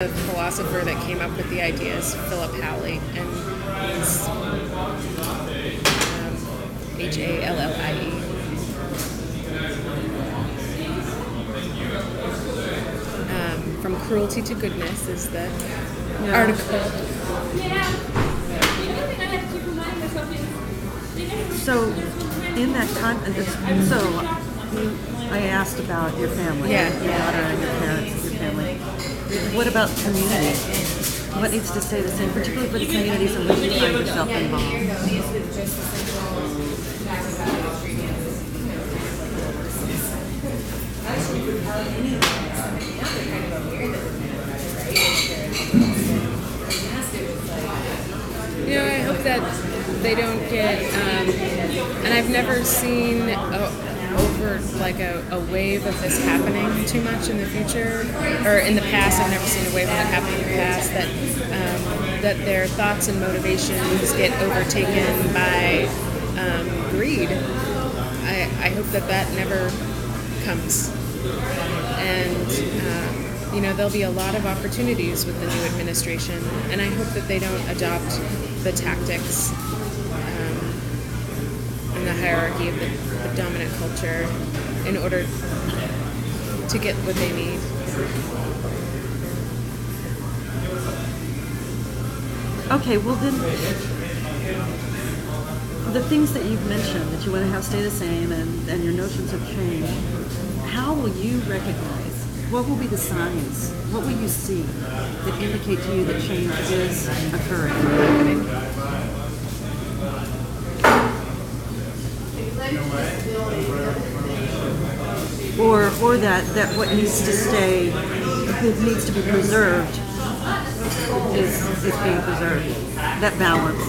The philosopher that came up with the idea is Philip Halley, and he's Hallie. From Cruelty to Goodness is the article. So, in that context, I asked about your family, your daughter and your parents, your family. What about community? What needs to stay the same, particularly for the communities in which you find yourself involved? I hope that they don't get, and I've never seen a wave of this happening too much in the future, or in the past. I've never seen a wave of it happening in the past, that their thoughts and motivations get overtaken by greed. I hope that never comes. And there'll be a lot of opportunities with the new administration, and I hope that they don't adopt the tactics and the hierarchy of the dominant culture in order to get what they need. Okay, well then, the things that you've mentioned that you want to have stay the same and your notions have changed, how will you recognize? What will be the signs? What will you see that indicate to you that change is occurring? Or that what needs to stay, what needs to be preserved is being preserved. That balance.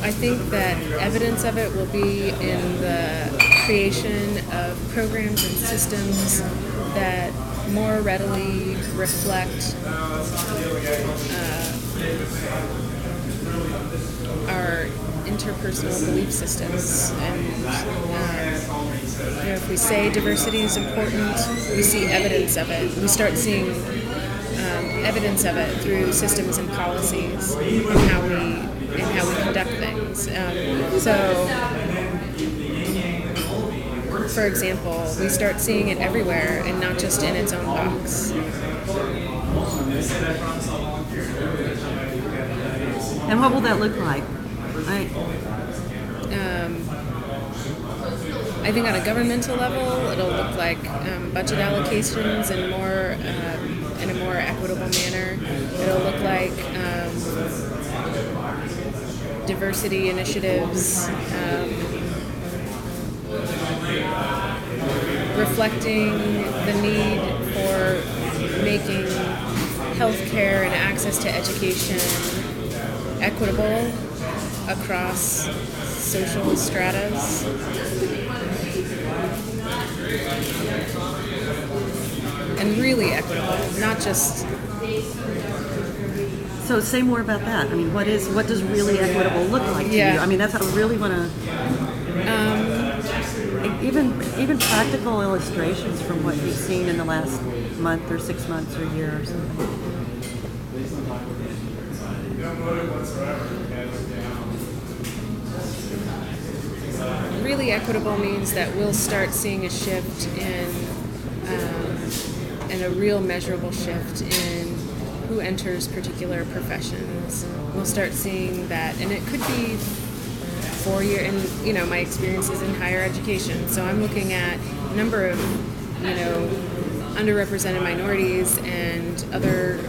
I think that evidence of it will be in the creation of programs and systems that more readily reflect our interpersonal belief systems. And if we say diversity is important, we see evidence of it. We start seeing evidence of it through systems and policies and how we conduct things. For example, we start seeing it everywhere and not just in its own box. And what will that look like? I think on a governmental level, it'll look like budget allocations and in a more equitable manner. It'll look like diversity initiatives, reflecting the need for making healthcare and access to education equitable across social stratas. And really equitable, not just. So say more about that. I mean, what does really equitable look like to you? I mean, that's how I really want to. Even practical illustrations from what you've seen in the last month or 6 months or year or something. Really equitable means that we'll start seeing a shift and a real measurable shift in who enters particular professions. We'll start seeing that, and it could be 4 year, and my experiences in higher education. So I'm looking at a number of, underrepresented minorities and other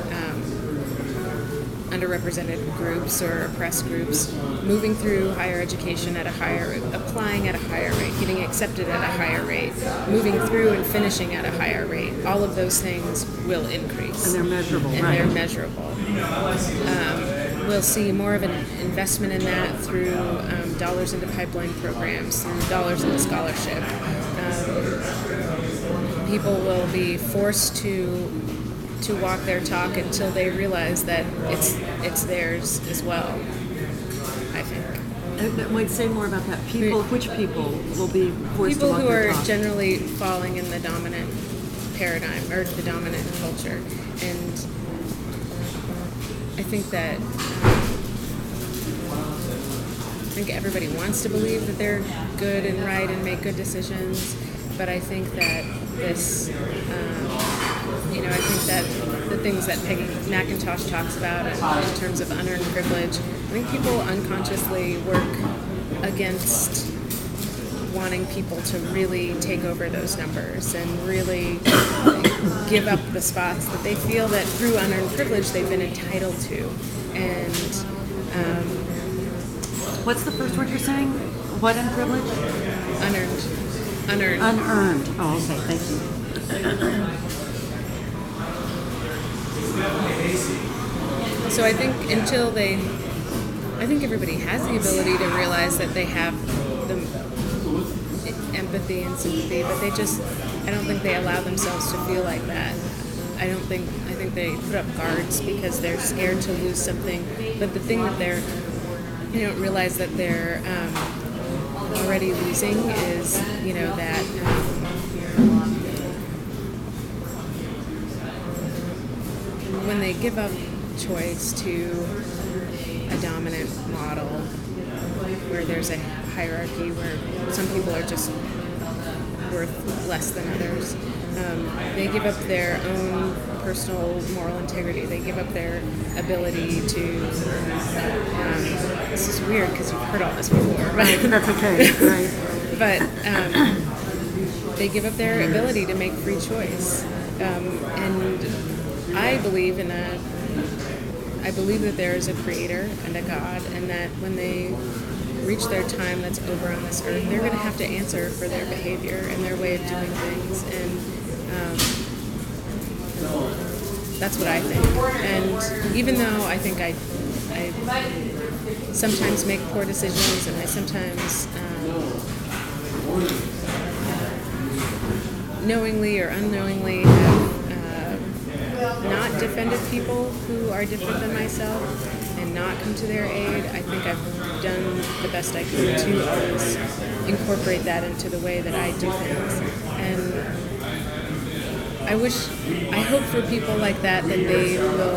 underrepresented groups or oppressed groups moving through higher education at a higher rate, applying at a higher rate, getting accepted at a higher rate, moving through and finishing at a higher rate. All of those things will increase. And they're measurable, and right? They're measurable. We'll see more of an investment in that through dollars into pipeline programs, through dollars into scholarship. People will be forced to walk their talk until they realize that it's theirs as well, I think. Wait, say more about that. Which people will be forced to People walk who their are talk? generally falling in the dominant paradigm or the dominant culture. and I think that I think everybody wants to believe that they're good and right and make good decisions, but I think that this, I think that the things that Peggy McIntosh talks about in terms of unearned privilege, I think people unconsciously work against wanting people to really take over those numbers and really give up the spots that they feel that through unearned privilege they've been entitled to. And what's the first word you're saying? What in privilege? Unearned. Unearned. Oh, okay. Thank you. So I think I think everybody has the ability to realize that they have the empathy and sympathy, but I don't think they allow themselves to feel like that. I think they put up guards because they're scared to lose something. But the thing that they don't realize that they're already losing is, that when they give up choice to a dominant model where there's a hierarchy where some people are just worth less than others, they give up their own personal moral integrity. They give up their ability to this is weird because you've heard all this before, but That's okay. Right. but they give up their ability to make free choice, and I believe that there is a creator and a God, and that when they reach their time that's over on this earth, they're going to have to answer for their behavior and their way of doing things, and that's what I think. And even though I think I sometimes make poor decisions, and I sometimes knowingly or unknowingly have not defended people who are different than myself and not come to their aid, I think I've done the best I could to always incorporate that into the way that I do things. And I hope for people like that they will